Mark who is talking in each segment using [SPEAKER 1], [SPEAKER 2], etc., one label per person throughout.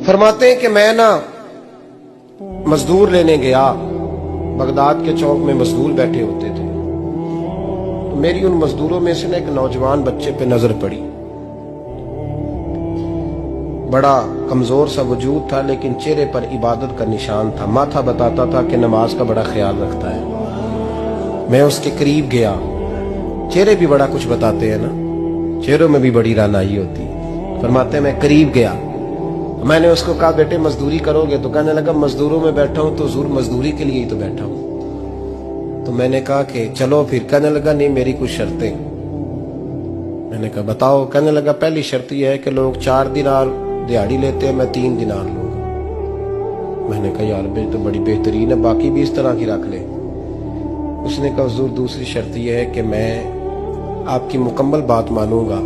[SPEAKER 1] फरमाते हैं कि मैं ना मजदूर लेने गया, बगदाद के चौक में मजदूर बैठे होते थे, तो मेरी उन मजदूरों में से ना एक नौजवान बच्चे पे नजर पड़ी। बड़ा कमजोर सा वजूद था, लेकिन चेहरे पर इबादत का निशान था। माथा बताता था कि नमाज का बड़ा ख्याल रखता है। मैं उसके करीब गया। चेहरे भी बड़ा कुछ बताते हैं ना, चेहरों में भी बड़ी रानाई होती है। फरमाते मैं करीब गया, मैंने उसको कहा बेटे मजदूरी करोगे? तो कहने लगा मजदूरों में बैठा हूं तो हुजूर मजदूरी के लिए ही तो बैठा हूं। तो मैंने कहा कि चलो फिर। कहने लगा नहीं मेरी कुछ शर्तें। मैंने कहा बताओ? कहने लगा पहली शर्त यह है कि लोग 4 दिनार दिहाड़ी लेते हैं, मैं 3 दिनार लूंगा। मैंने कहा यार बे तो बड़ी बेहतरीन है, बाकी भी इस तरह की रख ले। उसने कहा हुजूर दूसरी शर्त यह है कि मैं आपकी मुकम्मल बात मानूंगा,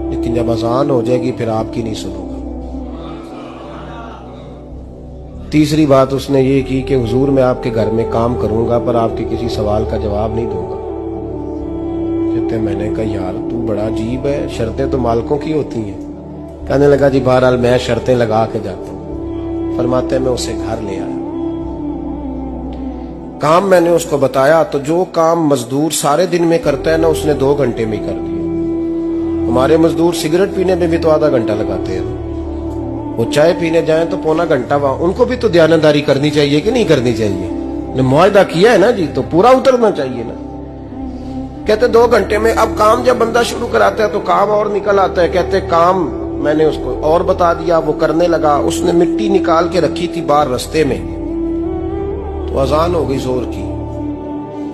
[SPEAKER 1] लेकिन जब अजान हो जाएगी फिर आपकी नहीं सुनूंगा। तीसरी बात उसने ये की कि हुजूर मैं आपके घर में काम करूंगा पर आपके किसी सवाल का जवाब नहीं दूंगा। कहते मैंने कहा यार तू बड़ा अजीब है, शर्तें तो मालिकों की होती हैं। कहने लगा जी बहरहाल मैं शर्तें लगा के जाता हूं। फरमाते मैं उसे घर ले आया, काम मैंने उसको बताया, तो जो काम मजदूर सारे दिन में करता है ना उसने 2 घंटे में ही कर दिया। हमारे मजदूर सिगरेट पीने में भी तो आधा घंटा लगाते हैं, वो चाय पीने जाएं तो पौना घंटा वहां। उनको भी तो दयानतदारी करनी चाहिए कि नहीं करनी चाहिए? ने मुआहदा किया है ना जी, तो पूरा उतरना चाहिए ना। कहते 2 घंटे में। अब काम जब बंदा शुरू कराता है तो काम और निकल आता है। कहते काम मैंने उसको और बता दिया, वो करने लगा। उसने मिट्टी निकाल के रखी थी बाहर रास्ते में, तो अजान हो गई जोर की।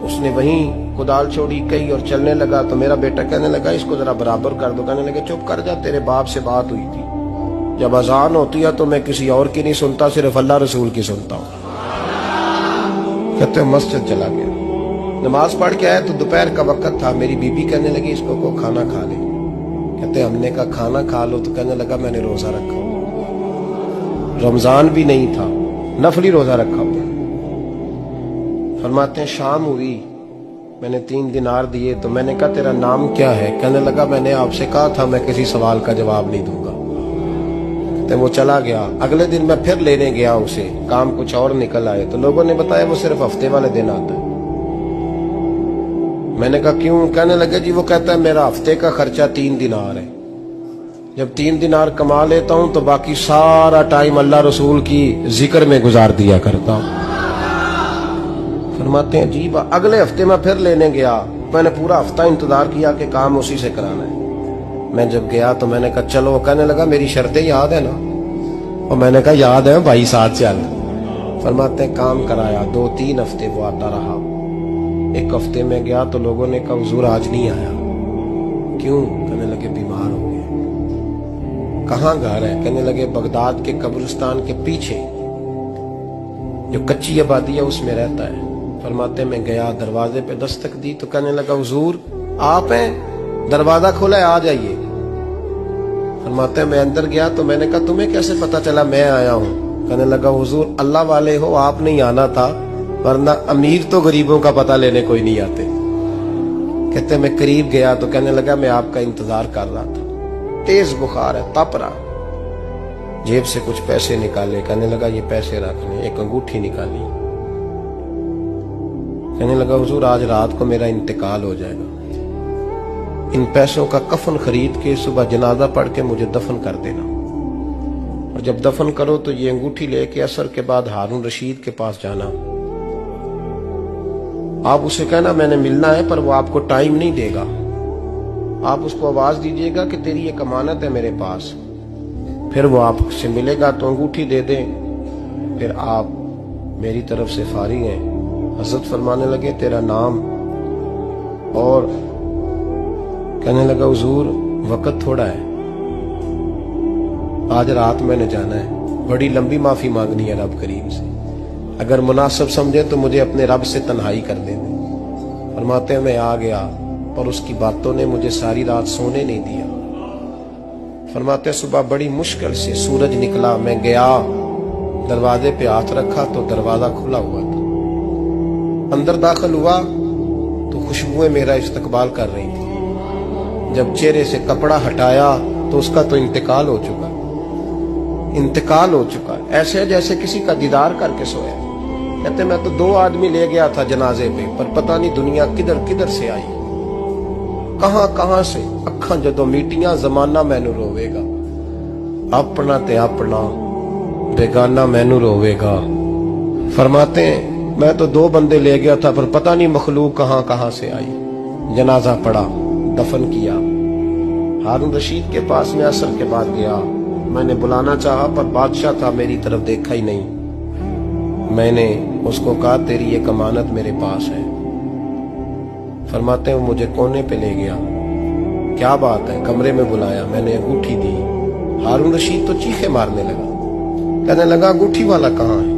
[SPEAKER 1] उसने वहीं कुदाल छोड़ी कही और चलने लगा। तो मेरा बेटा कहने लगा इसको जरा बराबर कर दो। कहने लगे चुप कर जा, तेरे बाप से बात हुई थी, जब अजान होती है तो मैं किसी और की नहीं सुनता, सिर्फ अल्लाह रसूल की सुनता हूं। कहते मस्जिद चला गया, नमाज पढ़ के आया तो दोपहर का वक्त था। मेरी बीबी कहने लगी इसको को खाना खा ले। कहते हमने कहा खाना खा लो, तो कहने लगा मैंने रोजा रखा, रमजान भी नहीं था, नफली रोजा रखा हुआ। फरमाते हैं शाम हुई, मैंने 3 दिनार दिए, तो मैंने कहा तेरा नाम क्या है? कहने लगा मैंने आपसे कहा था मैं किसी सवाल का जवाब नहीं दूंगा। तो वो चला गया। अगले दिन मैं फिर लेने गया उसे, काम कुछ और निकल आए, तो लोगों ने बताया वो सिर्फ हफ्ते वाले दिन आता है। मैंने कहा क्यों? कहने लगे जी वो कहता है मेरा हफ्ते का खर्चा 3 दिनार है, जब 3 दिनार कमा लेता हूं तो बाकी सारा टाइम अल्लाह रसूल की जिक्र में गुजार दिया करता हूं। फरमाते हैं जी अगले हफ्ते मैं फिर लेने गया, मैंने पूरा हफ्ता इंतजार किया कि काम उसी से कराना है। मैं जब गया तो मैंने कहा चलो। कहने लगा मेरी शर्तें याद है ना? और मैंने कहा याद है भाई साथ चल। फरमाते हैं काम कराया, 2-3 हफ्ते वो आता रहा। एक हफ्ते में गया तो लोगों ने कहा हुजूर आज नहीं आया। क्यों? कहने लगे बीमार हो गए। कहाँ घर है? कहने लगे बगदाद के कब्रिस्तान के पीछे जो कच्ची आबादी है उसमें रहता है। फरमाते मैं गया, दरवाजे पे दस्तक दी तो कहने लगा हुजूर आप हैं? दरवाजा खोला है, आ जाइए। फरमाते मैं अंदर गया तो मैंने कहा तुम्हें कैसे पता चला मैं आया हूं? कहने लगा हुजूर अल्लाह वाले हो, आप नहीं आना था, वरना अमीर तो गरीबों का पता लेने कोई नहीं आते। कहते मैं करीब गया तो कहने लगा मैं आपका इंतजार कर रहा था, तेज बुखार है, तप रहा। जेब से कुछ पैसे निकाले, कहने लगा ये पैसे रख लें। एक अंगूठी निकाली, कहने लगा हुजूर आज रात को मेरा इंतकाल हो जाएगा, इन पैसों का कफन खरीद के सुबह जनाजा पढ़ के मुझे दफन कर देना, और जब दफन करो तो ये अंगूठी लेके असर के बाद हारून रशीद के पास जाना। आप उसे कहना मैंने मिलना है, पर वो आपको टाइम नहीं देगा। आप उसको आवाज दीजिएगा कि तेरी एक अमानत है मेरे पास, फिर वो आपसे मिलेगा तो अंगूठी दे दें, फिर आप मेरी तरफ से फारिग हैं। हजरत फरमाने लगे तेरा नाम? और कहने लगा हुजूर वक्त थोड़ा है, आज रात मैंने जाना है, बड़ी लंबी माफी मांगनी है रब करीम से, अगर मुनासिब समझे तो मुझे अपने रब से तन्हाई कर दे। फरमाते हैं मैं आ गया, पर उसकी बातों ने मुझे सारी रात सोने नहीं दिया। फरमाते सुबह बड़ी मुश्किल से सूरज निकला, मैं गया, दरवाजे पे हाथ रखा तो दरवाजा खुला हुआ था। अंदर दाखिल हुआ तो खुशबुएं मेरा इस्तकबाल कर रही थी। जब चेहरे से कपड़ा हटाया तो उसका तो इंतकाल हो चुका। इंतकाल हो चुका है, ऐसे जैसे किसी का दीदार करके सोया। कहते मैं तो 2 आदमी ले गया था जनाजे पे, पर पता नहीं दुनिया किधर किधर से आई, कहां कहां से। अखां जदों मीटियां जमाना मैनू रोवेगा, अपना ते अपना बेगाना मैनू रोवेगा। फरमाते हैं मैं तो 2 बंदे ले गया था, पर पता नहीं मखलूक कहां कहां से आई। जनाजा पड़ा, दफन किया। हारून रशीद के पास में असर के बाद गया, मैंने बुलाना चाहा पर बादशाह था, मेरी तरफ देखा ही नहीं। मैंने उसको कहा तेरी एक अमानत मेरे पास है। फरमाते हैं वो मुझे कोने पे ले गया, क्या बात है, कमरे में बुलाया, मैंने अंगूठी दी। हारून रशीद तो चीखे मारने लगा, कहने लगा अंगूठी वाला कहाँ है?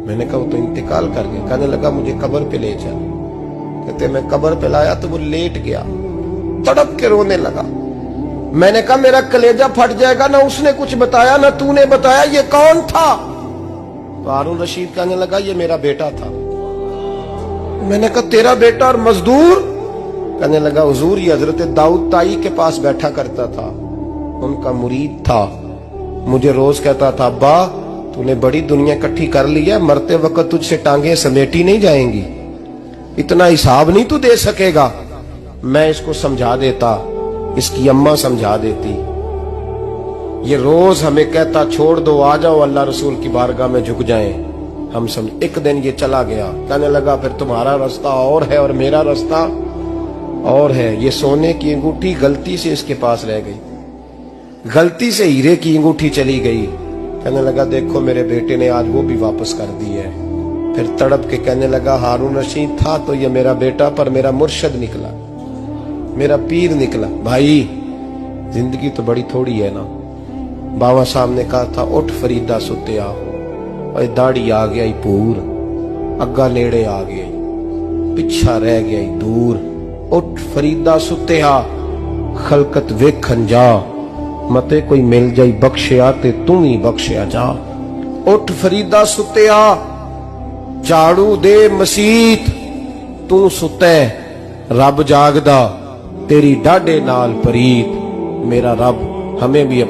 [SPEAKER 1] मैंने कहा वो तो इंतकाल कर गया। कहने लगा मुझे कब्र पे ले चल। कहते मैं कब्र पे लाया तो वो लेट गया, तड़प के रोने लगा। मैंने कहा मेरा कलेजा फट जाएगा, ना उसने कुछ बताया ना तूने बताया, ये कौन था? तो हारून रशीद कहने लगा ये मेरा बेटा था। मैंने कहा तेरा बेटा और मजदूर? कहने लगा हुजूर ये हजरत दाऊद ताई के पास बैठा करता था, उनका मुरीद था, मुझे रोज कहता था अब्बा तूने बड़ी दुनिया इकट्ठी कर ली है, मरते वक्त तुझसे टांगे समेटी नहीं जाएंगी, इतना हिसाब नहीं तू दे सकेगा। मैं इसको समझा देता, इसकी अम्मा समझा देती। ये रोज हमें कहता छोड़ दो, आ जाओ अल्लाह रसूल की बारगाह में झुक जाएं। हम समझ। एक दिन ये चला गया, कहने लगा फिर तुम्हारा रास्ता और है और मेरा रास्ता और है। ये सोने की अंगूठी गलती से इसके पास रह गई, गलती से हीरे की अंगूठी चली गई। कहने लगा देखो मेरे बेटे ने आज वो भी वापस कर दी है। फिर तड़प के कहने लगा हारून रशीद था तो ये मेरा बेटा, पर मेरा मुर्शद निकला, मेरा पीर निकला। भाई जिंदगी तो बड़ी थोड़ी है ना। बाबा साहब ने कहा था उठ फरीदा सुत्या, और दाढ़ी आ गया ही पूर, अग्गा नेड़े आ गया, पिछा रह गया ही दूर। उठ फरीदा सुत्या खलकत वेखन जा, मते कोई मिल जाई बख्शिया ते तू ही बख्शिया जा। उठ फरीदा सुत्या झाड़ू दे मसीत, तू सुते रब जागदा, तेरी डाडे नाल परीत। मेरा रब हमें भी